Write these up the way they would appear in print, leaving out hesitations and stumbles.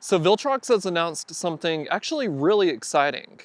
So Viltrox has announced something actually really exciting.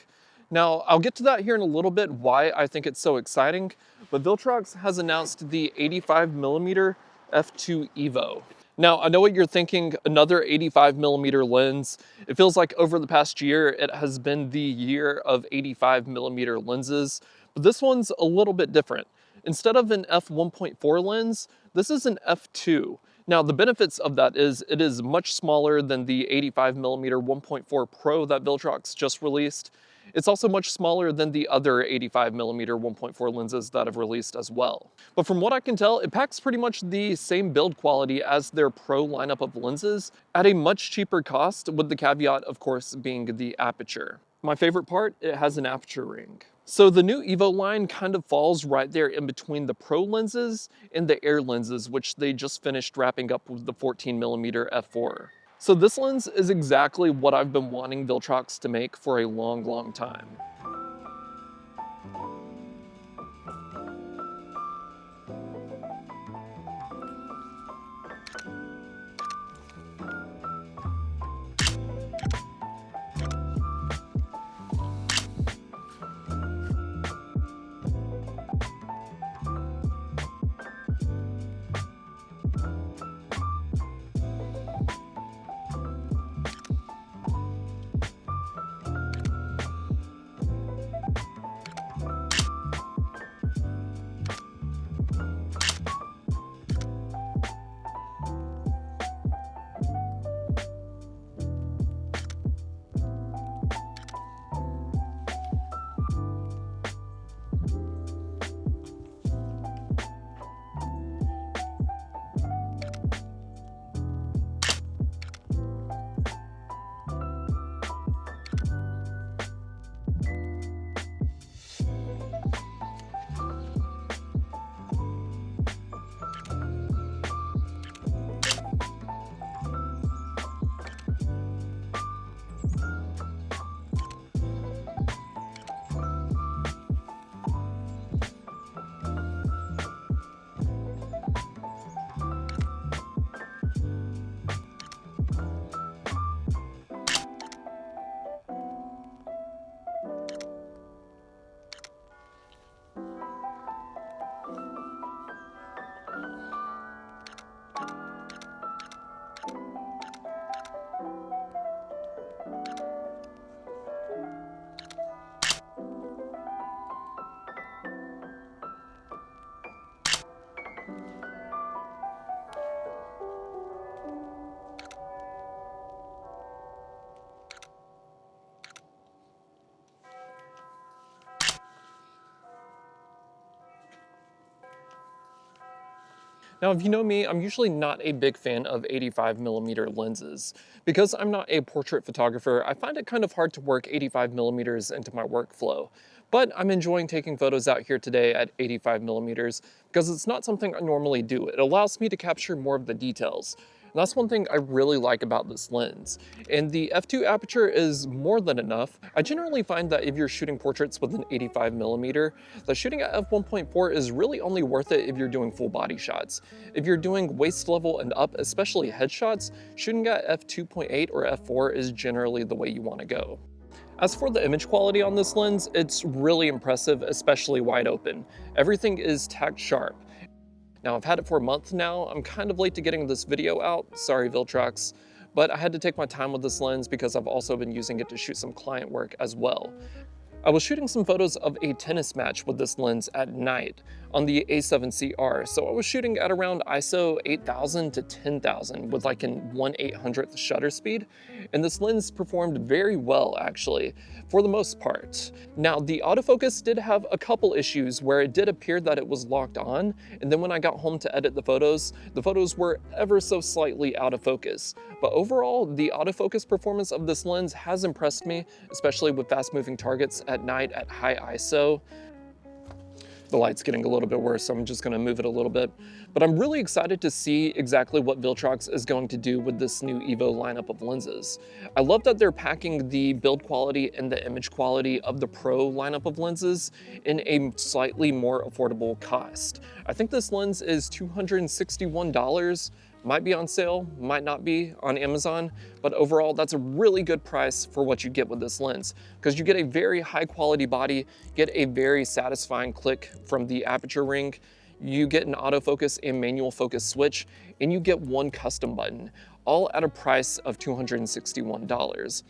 Now, I'll get to that here in a little bit, why I think it's so exciting, but Viltrox has announced the 85mm f2 Evo. Now, I know what you're thinking, another 85mm lens. It feels like over the past year, it has been the year of 85mm lenses, but this one's a little bit different. Instead of an f1.4 lens, this is an f2. Now, the benefits of that is it is much smaller than the 85mm 1.4 Pro that Viltrox just released. It's also much smaller than the other 85mm 1.4 lenses that have released as well. But from what I can tell, it packs pretty much the same build quality as their Pro lineup of lenses at a much cheaper cost, with the caveat, of course, being the aperture. My favorite part, it has an aperture ring. So the new Evo line kind of falls right there in between the Pro lenses and the Air lenses, which they just finished wrapping up with the 14mm f4. So this lens is exactly what I've been wanting Viltrox to make for a long, long time. Now, if you know me, I'm usually not a big fan of 85mm lenses. Because I'm not a portrait photographer, I find it kind of hard to work 85mm into my workflow. But I'm enjoying taking photos out here today at 85mm because it's not something I normally do. It allows me to capture more of the details. And that's one thing I really like about this lens. And the f2 aperture is more than enough. I generally find that if you're shooting portraits with an 85mm, the shooting at f1.4 is really only worth it if you're doing full body shots. If you're doing waist level and up, especially headshots, shooting at f2.8 or f4 is generally the way you want to go. As for the image quality on this lens, it's really impressive, especially wide open. Everything is tacked sharp. Now, I've had it for a month now. I'm kind of late to getting this video out. Sorry, Viltrox. But I had to take my time with this lens because I've also been using it to shoot some client work as well. I was shooting some photos of a tennis match with this lens at night on the A7CR, so I was shooting at around ISO 8000 to 10,000 with like an 1/800th shutter speed, and this lens performed very well actually, for the most part. Now, the autofocus did have a couple issues where it did appear that it was locked on, and then when I got home to edit the photos were ever so slightly out of focus. But overall, the autofocus performance of this lens has impressed me, especially with fast-moving targets at night at high ISO. The light's getting a little bit worse, so I'm just gonna move it a little bit. But I'm really excited to see exactly what Viltrox is going to do with this new Evo lineup of lenses. I love that they're packing the build quality and the image quality of the Pro lineup of lenses in a slightly more affordable cost. I think this lens is $261 Might be on sale, might not be on Amazon, but overall that's a really good price for what you get with this lens, because you get a very high quality body, get a very satisfying click from the aperture ring, you get an autofocus and manual focus switch, and you get one custom button, all at a price of $261.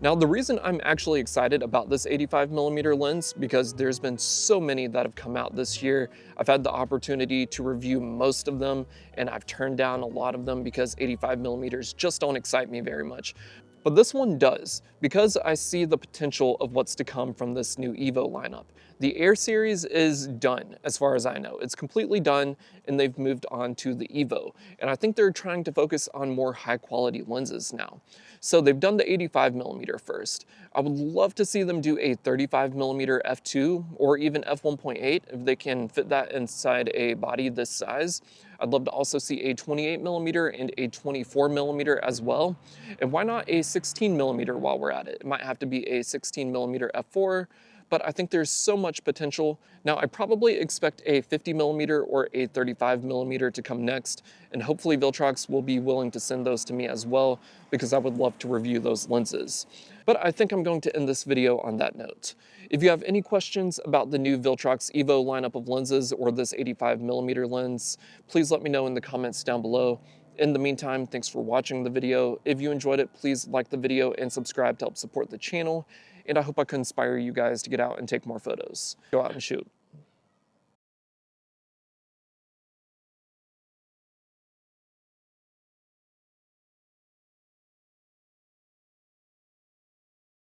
Now, the reason I'm actually excited about this 85mm lens, because there's been so many that have come out this year. I've had the opportunity to review most of them, and I've turned down a lot of them because 85mm just don't excite me very much. But this one does, because I see the potential of what's to come from this new EVO lineup. The Air series is done, as far as I know. It's completely done, and they've moved on to the EVO. And I think they're trying to focus on more high quality lenses now. So they've done the 85mm first. I would love to see them do a 35mm f2 or even f1.8 if they can fit that inside a body this size. I'd love to also see a 28mm and a 24mm as well. And why not a 16mm while we're at it? It might have to be a 16mm f4, but I think there's so much potential. Now, I probably expect a 50mm or a 35mm to come next, and hopefully Viltrox will be willing to send those to me as well, because I would love to review those lenses. But I think I'm going to end this video on that note. If you have any questions about the new Viltrox EVO lineup of lenses or this 85mm lens, please let me know in the comments down below. In the meantime, thanks for watching the video. If you enjoyed it, please like the video and subscribe to help support the channel. And I hope I could inspire you guys to get out and take more photos. Go out and shoot.